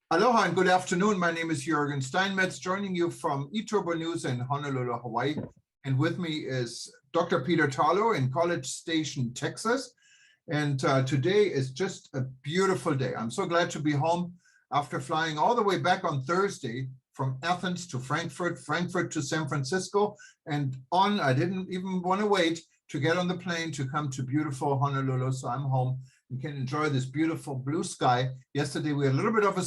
Aloha and good afternoon. My name is Jürgen Steinmetz, joining you from eTurbo News in Honolulu, Hawaii. And with me is Dr. Peter Tarlow in College Station, Texas. And today is just a beautiful day. I'm so glad to be home after flying all the way back on Thursday from Athens to Frankfurt, Frankfurt to San Francisco, and on. I didn't even want to wait to get on the plane to come to beautiful Honolulu. So I'm home and can enjoy this beautiful blue sky. Yesterday we had a little bit of a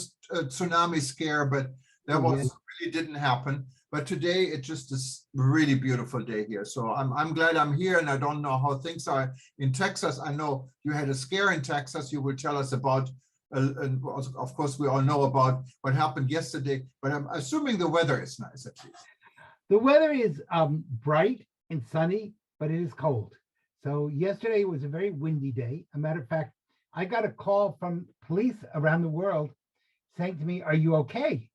tsunami scare, but that really didn't happen. But today it just is a really beautiful day here. So I'm glad I'm here, and I don't know how things are in Texas. I know you had a scare in Texas. You will tell us about, and of course we all know about what happened yesterday, but I'm assuming the weather is nice at least. The weather is bright and sunny, but it is cold. So yesterday was a very windy day. As a matter of fact, I got a call from police around the world saying to me, "Are you okay?"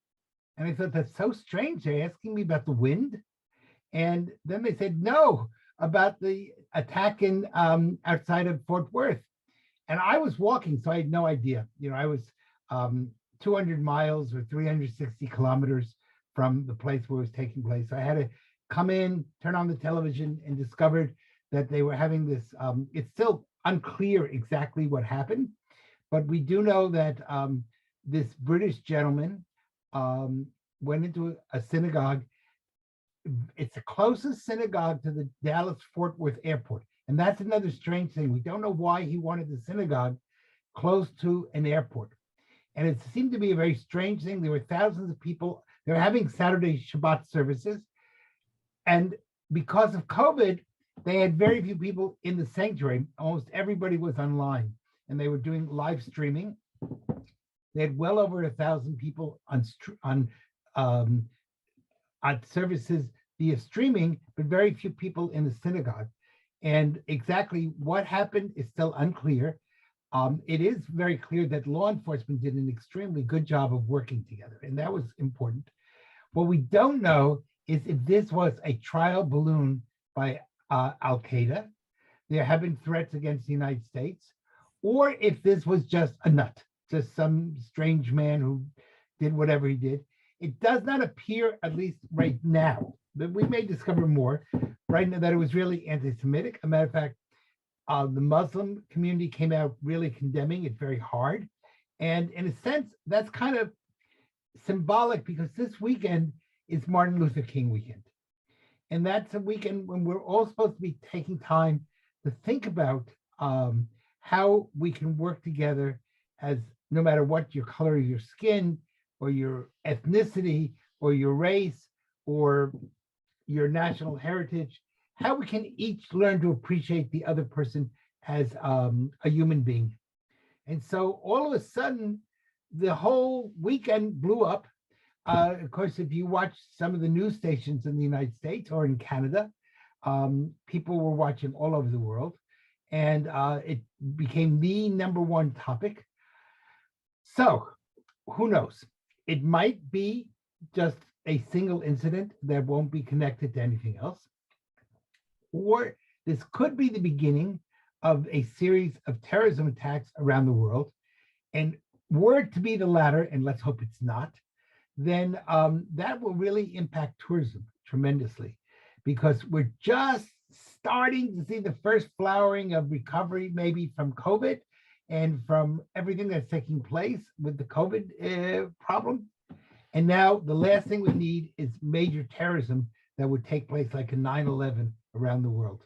And I thought, that's so strange. They're asking me about the wind. And then they said, no, about the attack in outside of Fort Worth. And I was walking, so I had no idea. You know, I was 200 miles or 360 kilometers from the place where it was taking place. So I had to come in, turn on the television, and discovered that they were having this. It's still unclear exactly what happened, but we do know that this British gentleman went into a synagogue. It's the closest synagogue to the Dallas-Fort Worth airport. And that's another strange thing. We don't know why he wanted the synagogue close to an airport. And it seemed to be a very strange thing. There were thousands of people. They were having Saturday Shabbat services. And because of COVID, they had very few people in the sanctuary. Almost everybody was online, and they were doing live streaming. They had well over 1,000 people on services via streaming, but very few people in the synagogue. And exactly what happened is still unclear. It is very clear that law enforcement did an extremely good job of working together, and that was important. What we don't know is if this was a trial balloon by Al-Qaeda. There have been threats against the United States, or if this was just a nut, just some strange man who did whatever he did. It does not appear, at least right now, but we may discover more right now, that it was really anti-Semitic. As a matter of fact, the Muslim community came out really condemning it very hard. And in a sense, that's kind of symbolic, because this weekend is Martin Luther King weekend. And that's a weekend when we're all supposed to be taking time to think about how we can work together, as no matter what your color of your skin or your ethnicity or your race or your national heritage, how we can each learn to appreciate the other person as a human being. And so all of a sudden, the whole weekend blew up. Of course, if you watch some of the news stations in the United States or in Canada, people were watching all over the world, and it became the #1 topic. So who knows? It might be just a single incident that won't be connected to anything else, or this could be the beginning of a series of terrorism attacks around the world. And were it to be the latter, and let's hope it's not, then that will really impact tourism tremendously, because we're just starting to see the first flowering of recovery, maybe from COVID and from everything that's taking place with the COVID problem. And now the last thing we need is major terrorism that would take place like a 9/11 around the world.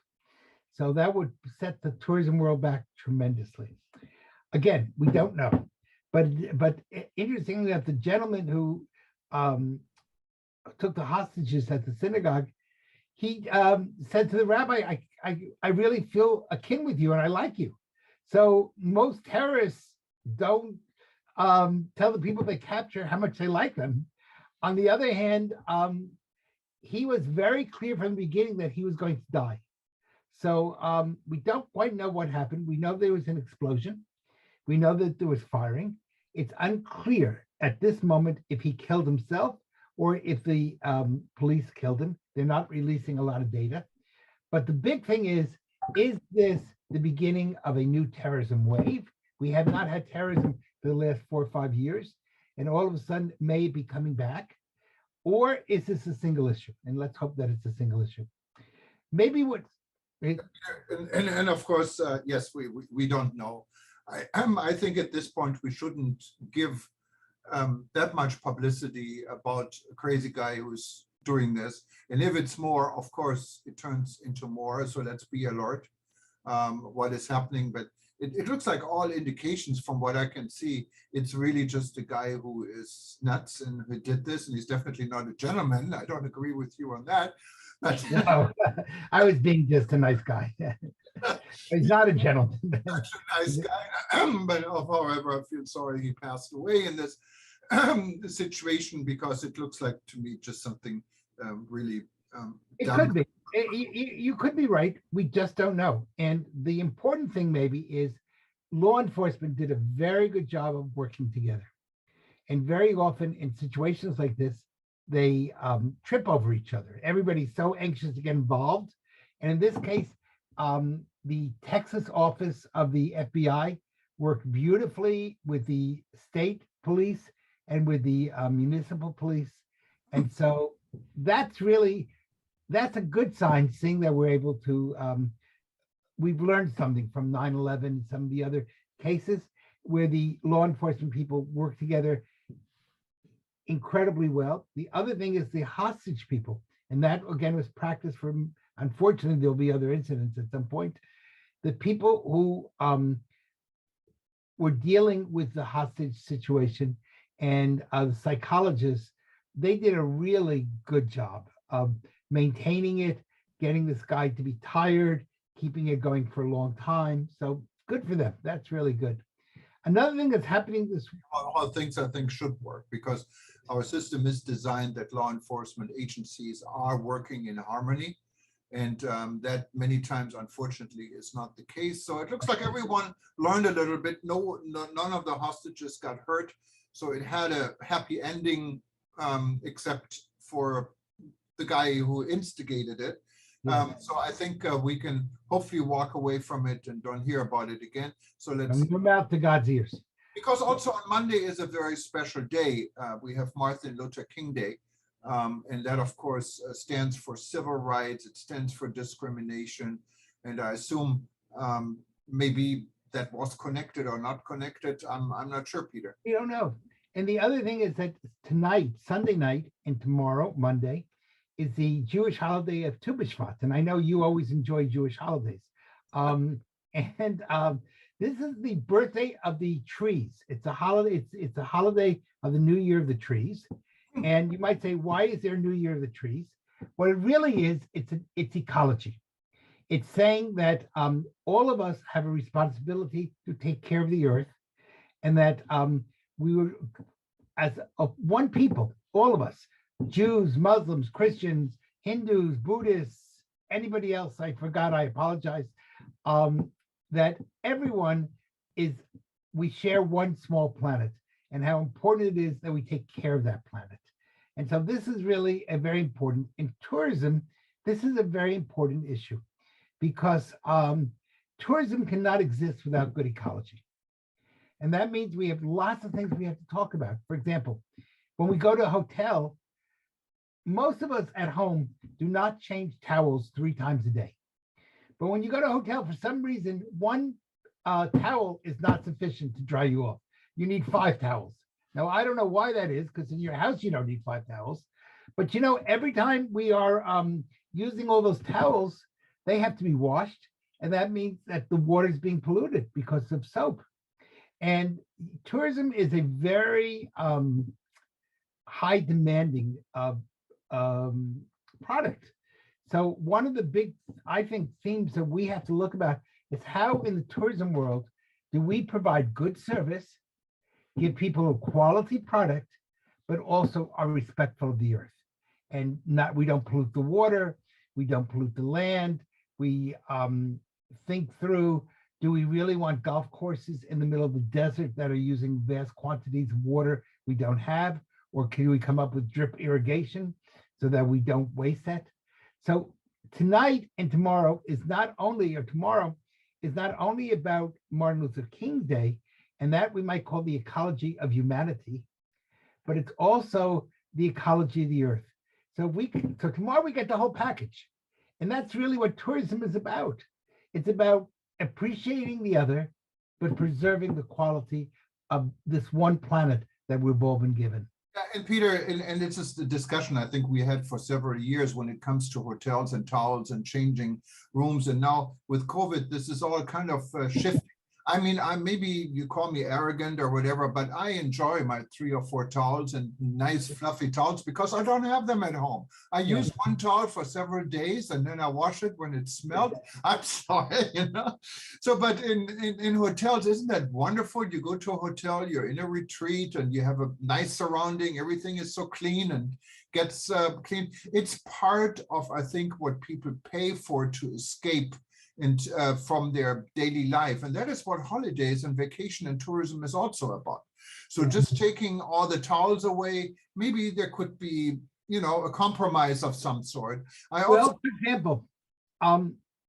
So that would set the tourism world back tremendously. Again, we don't know. But interestingly enough, the gentleman who took the hostages at the synagogue, he said to the rabbi, I really feel akin with you and I like you. So most terrorists don't tell the people they capture how much they like them. On the other hand, he was very clear from the beginning that he was going to die. So we don't quite know what happened. We know there was an explosion. We know that there was firing. It's unclear at this moment if he killed himself or if the police killed him. They're not releasing a lot of data. But the big thing is this the beginning of a new terrorism wave? We have not had terrorism for the last 4 or 5 years. and all of a sudden may it be coming back? Or is this a single issue? And let's hope that it's a single issue. Maybe what it, And of course, yes, we don't know. I think at this point we shouldn't give that much publicity about a crazy guy who's doing this. And if it's more, of course, it turns into more. So let's be alert what is happening. But it looks like all indications from what I can see, it's really just a guy who is nuts and who did this. And he's definitely not a gentleman. I don't agree with you on that. But no, I was being just a nice guy. He's not a gentleman. nice guy. But however, I feel sorry he passed away in this situation, because it looks like to me just something really It dumb. could be. You could be right. We just don't know. And the important thing maybe is law enforcement did a very good job of working together. And very often in situations like this, they trip over each other. Everybody's so anxious to get involved. And in this case, the Texas office of the FBI worked beautifully with the state police and with the municipal police. And so that's a good sign, seeing that we're able to, we've learned something from 9/11 and some of the other cases where the law enforcement people work together incredibly well. The other thing is the hostage people. And that again was practiced from, unfortunately, there'll be other incidents at some point. The people who were dealing with the hostage situation and the psychologists, they did a really good job of maintaining it, getting this guy to be tired, keeping it going for a long time. So good for them. That's really good. Another thing that's happening this All things I think should work, because our system is designed that law enforcement agencies are working in harmony. And that many times, unfortunately, is not the case. So it looks like everyone learned a little bit. None of the hostages got hurt. So it had a happy ending, except for the guy who instigated it. So I think we can hopefully walk away from it and don't hear about it again. So let's. From your mouth to God's ears. Because also on Monday is a very special day. We have Martin Luther King Day. And that, of course, stands for civil rights. It stands for discrimination. And I assume maybe that was connected or not connected. I'm not sure, Peter. We don't know. And the other thing is that tonight, Sunday night, and tomorrow, Monday, is the Jewish holiday of Tu B'Shvat. And I know you always enjoy Jewish holidays. This is the birthday of the trees. It's a holiday. It's a holiday of the New Year of the trees. And you might say, why is there a New Year of the trees? What it really is, it's ecology. It's saying that all of us have a responsibility to take care of the earth, and that we were, as one people, all of us, Jews, Muslims, Christians, Hindus, Buddhists, anybody else I forgot, I apologize, that everyone we share one small planet, and how important it is that we take care of that planet. And so this is really a very important, in tourism, this is a very important issue, because tourism cannot exist without good ecology. And that means we have lots of things we have to talk about. For example, when we go to a hotel, most of us at home do not change towels 3 times a day. But when you go to a hotel, for some reason, one towel is not sufficient to dry you off. You need 5 towels. Now, I don't know why that is, because in your house, you don't need 5 towels. But you know, every time we are using all those towels, they have to be washed. And that means that the water is being polluted because of soap. And tourism is a very high demanding product. So one of the big, I think, themes that we have to look about is how in the tourism world do we provide good service, give people a quality product, but also are respectful of the earth. And we don't pollute the water, we don't pollute the land. We think through, do we really want golf courses in the middle of the desert that are using vast quantities of water we don't have? Or can we come up with drip irrigation so that we don't waste that? So tonight and tomorrow is not only, or tomorrow is not only about Martin Luther King Day, and that we might call the ecology of humanity, but it's also the ecology of the earth. So tomorrow we get the whole package. And that's really what tourism is about. It's about appreciating the other, but preserving the quality of this one planet that we've all been given. Yeah, and Peter, and it's just a discussion I think we had for several years when it comes to hotels and towels and changing rooms. And now with COVID, this is all kind of shifting. I mean, maybe you call me arrogant or whatever, but I enjoy my 3 or 4 towels and nice fluffy towels because I don't have them at home. I use one towel for several days and then I wash it when it smelled. I'm sorry, you know. So, but in hotels, isn't that wonderful? You go to a hotel, you're in a retreat and you have a nice surrounding. Everything is so clean and gets clean. It's part of, I think, what people pay for to escape and from their daily life. And that is what holidays and vacation and tourism is also about. So just taking all the towels away, maybe there could be, you know, a compromise of some sort. Well, for example,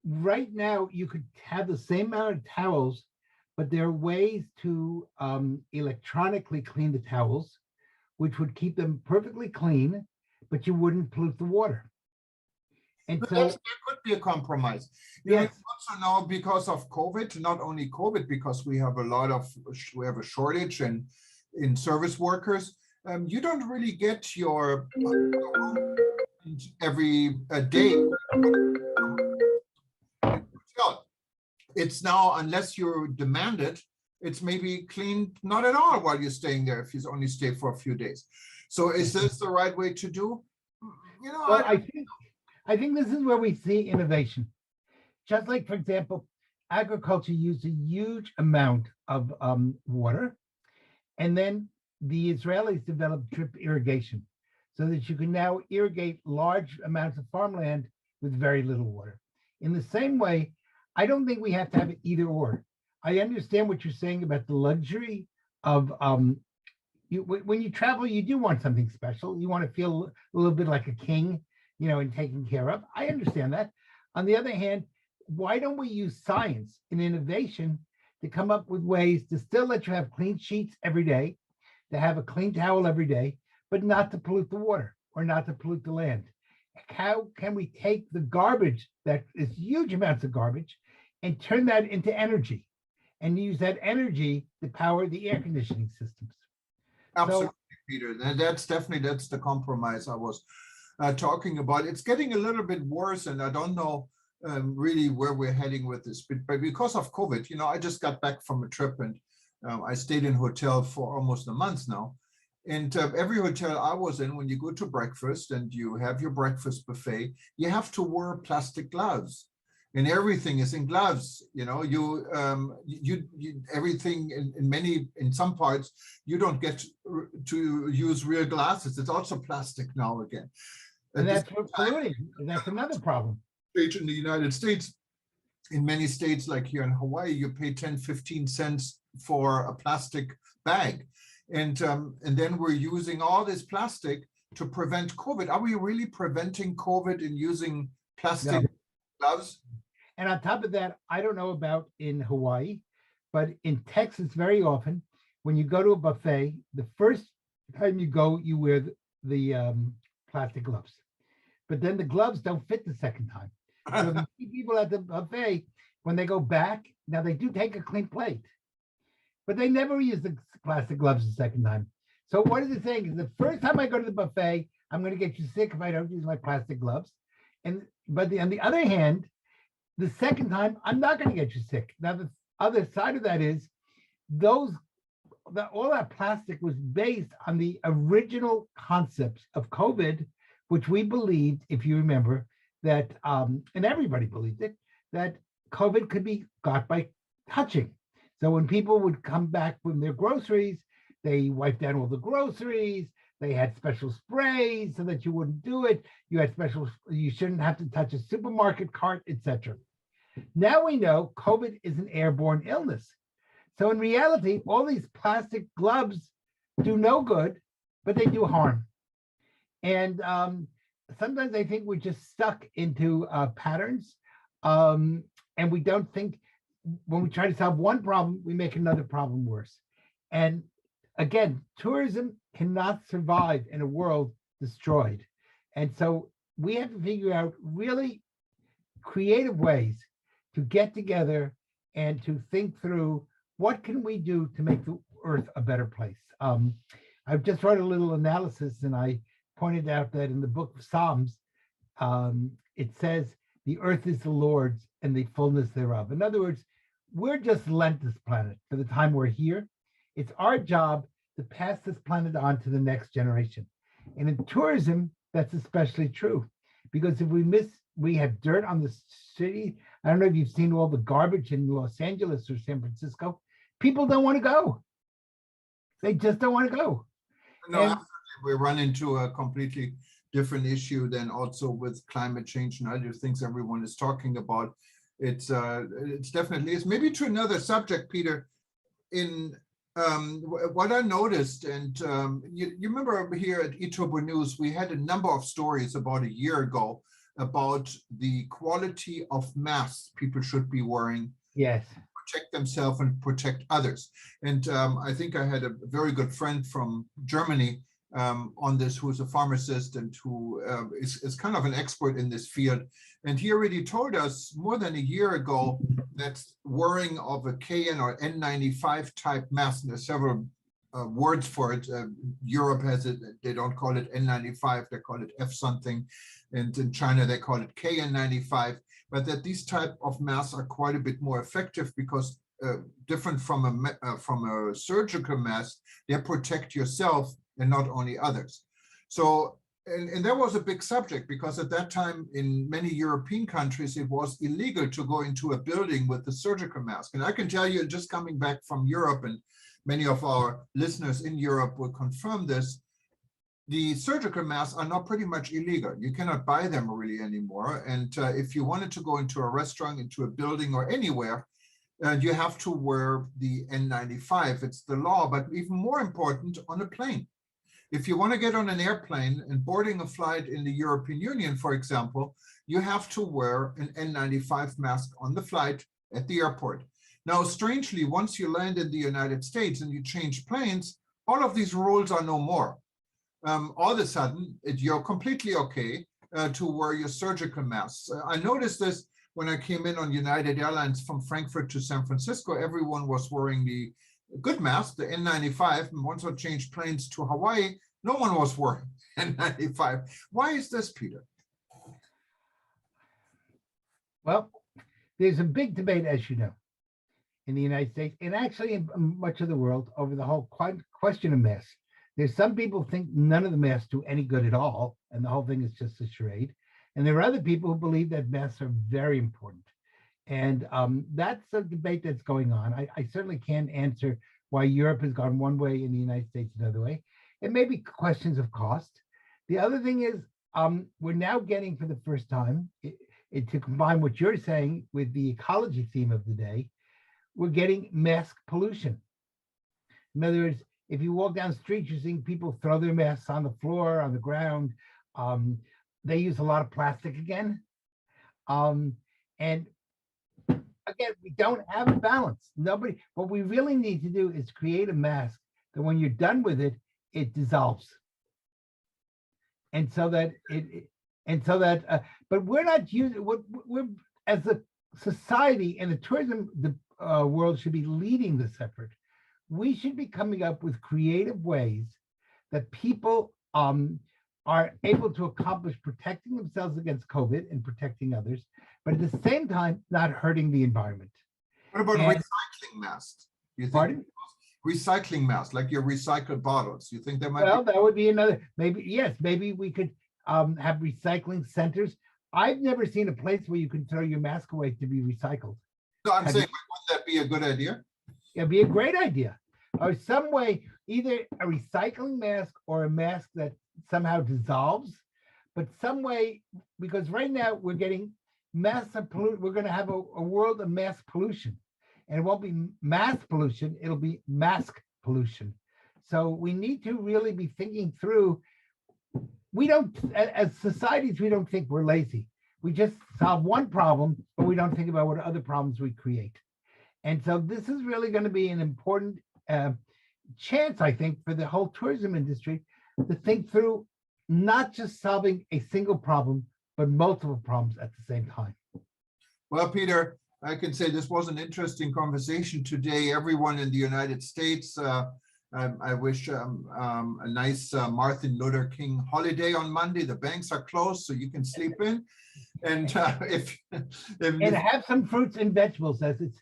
right now you could have the same amount of towels, but there are ways to electronically clean the towels, which would keep them perfectly clean, but you wouldn't pollute the water. And so there could be a compromise. You know, also now because of COVID, not only COVID, because we have a shortage in service workers. You don't really get your every day. It's now, unless you demand it, it's maybe cleaned not at all while you're staying there if you only stay for a few days. So is this the right way to do? You know, well, I think this is where we see innovation. Just like, for example, agriculture used a huge amount of water, and then the Israelis developed drip irrigation so that you can now irrigate large amounts of farmland with very little water. In the same way, I don't think we have to have either or. I understand what you're saying about the luxury of when you travel, you do want something special. You want to feel a little bit like a king, you know, and taken care of. I understand that. On the other hand, why don't we use science and innovation to come up with ways to still let you have clean sheets every day, to have a clean towel every day, but not to pollute the water or not to pollute the land? How can we take the garbage, that is huge amounts of garbage, and turn that into energy and use that energy to power the air conditioning systems? Absolutely, Peter. That's the compromise I was talking about. It's getting a little bit worse, and I don't know really where we're heading with this. But because of COVID, you know, I just got back from a trip and I stayed in a hotel for almost a month now. And every hotel I was in, when you go to breakfast and you have your breakfast buffet, you have to wear plastic gloves. And everything is in gloves. You know, everything in some parts you don't get to use real glasses. It's also plastic now again. And that's what's polluting. That's another problem. In the United States, in many states like here in Hawaii, you pay 10, 15 cents for a plastic bag. And then we're using all this plastic to prevent COVID. Are we really preventing COVID in using plastic gloves? And on top of that, I don't know about in Hawaii, but in Texas, very often, when you go to a buffet, the first time you go, you wear the plastic gloves. But then the gloves don't fit the second time. So the people at the buffet, when they go back, now they do take a clean plate, but they never use the plastic gloves the second time. So what is it saying is the first time I go to the buffet, I'm going to get you sick if I don't use my plastic gloves. But on the other hand, the second time, I'm not going to get you sick. Now, the other side of that is all that plastic was based on the original concepts of COVID, which we believed, if you remember, that, and everybody believed it, that COVID could be got by touching. So when people would come back from their groceries, they wiped down all the groceries. They had special sprays so that you wouldn't do it. You shouldn't have to touch a supermarket cart, etc. Now we know COVID is an airborne illness. So in reality, all these plastic gloves do no good, but they do harm. And sometimes I think we're just stuck into patterns, and we don't think, when we try to solve one problem, we make another problem worse. And again, tourism cannot survive in a world destroyed. And so we have to figure out really creative ways to get together and to think through what can we do to make the earth a better place. I've just wrote a little analysis, and I pointed out that in the book of Psalms, it says the earth is the Lord's and the fullness thereof. In other words, we're just lent this planet for the time we're here. It's our job to pass this planet on to the next generation. And in tourism, that's especially true, because if we have dirt on the city. I don't know if you've seen all the garbage in Los Angeles or San Francisco. People don't want to go. They just don't want to go. No, absolutely. We run into a completely different issue than also with climate change and other things everyone is talking about. It's definitely, it's maybe to another subject, Peter, in what I noticed, and you remember here at eTurbo News, we had a number of stories about a year ago about the quality of masks people should be wearing. Yes. Protect themselves and protect others. And I think I had a very good friend from Germany on this, who's a pharmacist and who is kind of an expert in this field. And he already told us more than a year ago that wearing of a KN or N95 type mask, and there's several words for it. Europe has it, they don't call it N95, they call it F something. And in China, they call it KN95. But that these type of masks are quite a bit more effective because different from a surgical mask, they protect yourself and not only others. So, and that was a big subject because at that time in many European countries, it was illegal to go into a building with the surgical mask. And I can tell you, just coming back from Europe, and many of our listeners in Europe will confirm this, the surgical masks are now pretty much illegal. You cannot buy them really anymore. And if you wanted to go into a restaurant, into a building or anywhere, you have to wear the N95. It's the law, but even more important, on a plane. If you want to get on an airplane and boarding a flight in the European Union, for example, you have to wear an N95 mask on the flight at the airport. Now, strangely, once you land in the United States and you change planes, all of these rules are no more. All of a sudden, you're completely okay to wear your surgical masks. I noticed this when I came in on United Airlines from Frankfurt to San Francisco. Everyone was wearing the good mask, the N95, and once I changed planes to Hawaii, no one was wearing N95. Why is this, Peter? Well, there's a big debate, as you know, in the United States and actually in much of the world over the whole question of masks. There's some people think none of the masks do any good at all, and the whole thing is just a charade. And there are other people who believe that masks are very important. And that's a debate that's going on. I certainly can't answer why Europe has gone one way and the United States another way. It may be questions of cost. The other thing is we're now getting, for the first time, to combine what you're saying with the ecology theme of the day, we're getting mask pollution. In other words, if you walk down the street, you're seeing people throw their masks on the floor, on the ground. They use a lot of plastic again. And again, we don't have a balance. What we really need to do is create a mask that when you're done with it, it dissolves. And so that but we're not using, we're as a society and the tourism world should be leading this effort. We should be coming up with creative ways that people are able to accomplish protecting themselves against COVID and protecting others, but at the same time, not hurting the environment. What about recycling masks? You think Pardon? Recycling masks, like your recycled bottles? You think there might Well, that would be another, maybe, yes, maybe we could have recycling centers. I've never seen a place where you can throw your mask away to be recycled. No, I'm saying, wouldn't that be a good idea? It'd be a great idea. Or some way, either a recycling mask or a mask that somehow dissolves, but some way, because right now we're getting massive pollution. We're going to have a world of mass pollution, and it won't be mass pollution, it'll be mask pollution. So we need to really be thinking through. We don't, as societies, we don't think we're lazy. We just solve one problem, but we don't think about what other problems we create. And so this is really going to be an important chance, I think, for the whole tourism industry to think through not just solving a single problem, but multiple problems at the same time. Well, Peter, I can say this was an interesting conversation today. Everyone in the United States, I wish a nice Martin Luther King holiday on Monday. The banks are closed, so you can sleep in. And And have some fruits and vegetables as it's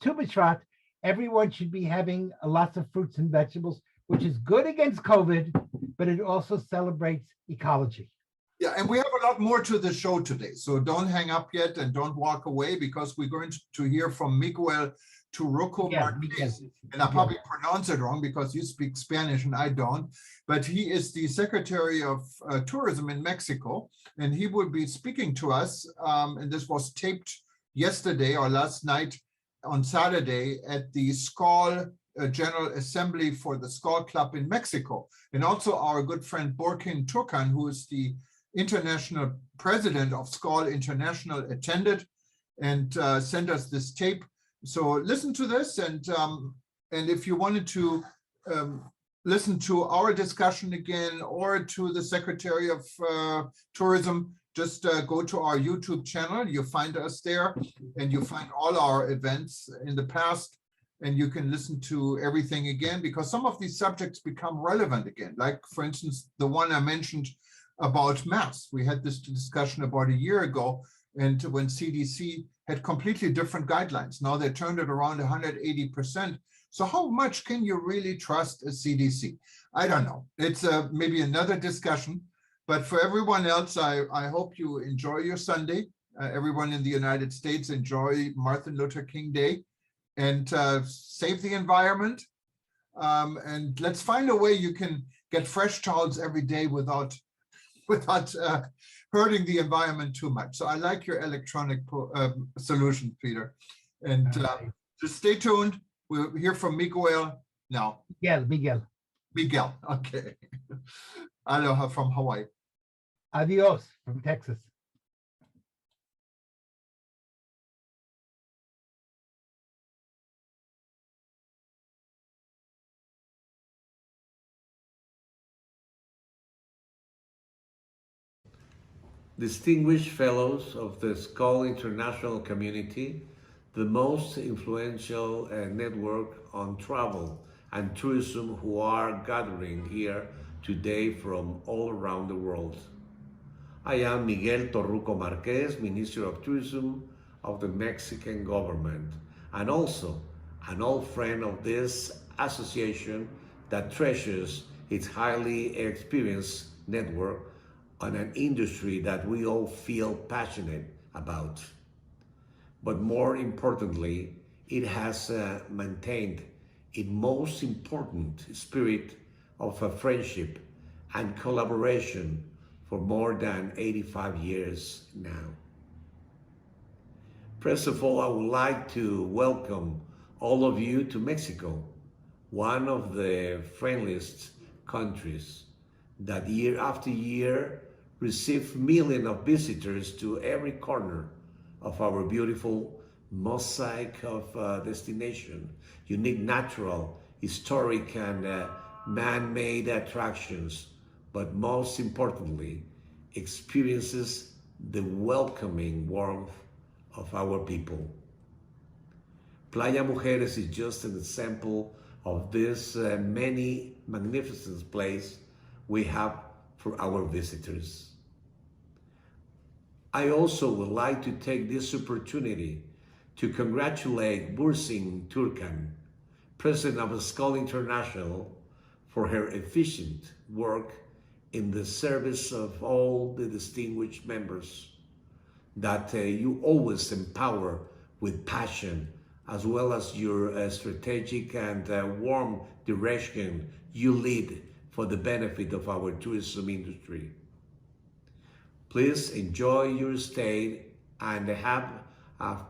Tu B'Shvat. Everyone should be having lots of fruits and vegetables, which is good against COVID, but it also celebrates ecology. Yeah, and we have a lot more to the show today. So don't hang up yet and don't walk away, because we're going to hear from Miguel Turruco Marquez. And I probably pronounce it wrong because you speak Spanish and I don't. But he is the Secretary of Tourism in Mexico, and he will be speaking to us. And this was taped yesterday or last night on Saturday at the SCOL General Assembly for the SCOL Club in Mexico. And also our good friend Borkin Turkan, who is the international president of SCOL International, attended and sent us this tape. So listen to this, and if you wanted to listen to our discussion again or to the Secretary of Tourism, just go to our YouTube channel. You find us there, and you find all our events in the past, and you can listen to everything again, because some of these subjects become relevant again. Like, for instance, the one I mentioned about masks. We had this discussion about a year ago, and when CDC had completely different guidelines. Now they turned it around 180%. So how much can you really trust a CDC? I don't know. It's maybe another discussion. But for everyone else, I hope you enjoy your Sunday. Everyone in the United States, enjoy Martin Luther King Day, and save the environment. And let's find a way you can get fresh towels every day without hurting the environment too much. So I like your electronic solution, Peter. And just stay tuned. We'll hear from Miguel now. Miguel, okay. Aloha from Hawaii. Adios from Texas. Distinguished fellows of the SCOL International community, the most influential network on travel and tourism, who are gathering here today from all around the world. I am Miguel Torruco Marquez, Minister of Tourism of the Mexican government, and also an old friend of this association that treasures its highly experienced network on an industry that we all feel passionate about. But more importantly, it has maintained its most important spirit of a friendship and collaboration for more than 85 years now. First of all, I would like to welcome all of you to Mexico, one of the friendliest countries that year after year receive millions of visitors to every corner of our beautiful mosaic of destination, unique natural, historic, and man-made attractions, but most importantly, experiences the welcoming warmth of our people. Playa Mujeres is just an example of this many magnificent place we have for our visitors. I also would like to take this opportunity to congratulate Bursin Turkan, President of SCOL International, for her efficient work in the service of all the distinguished members that you always empower with passion, as well as your strategic and warm direction you lead for the benefit of our tourism industry. Please enjoy your stay and have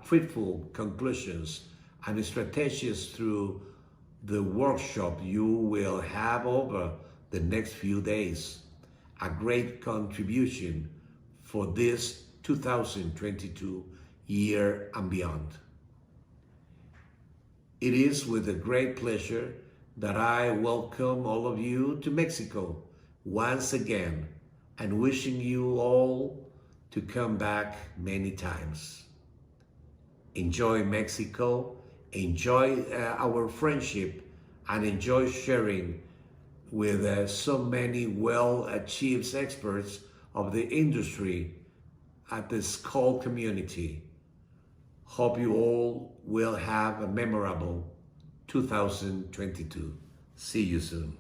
fruitful conclusions and strategies through the workshop you will have over the next few days. A great contribution for this 2022 year and beyond. It is with a great pleasure that I welcome all of you to Mexico once again and wishing you all to come back many times. Enjoy Mexico, enjoy our friendship, and enjoy sharing with so many well-achieved experts of the industry at the Skull community. Hope you all will have a memorable 2022. See you soon.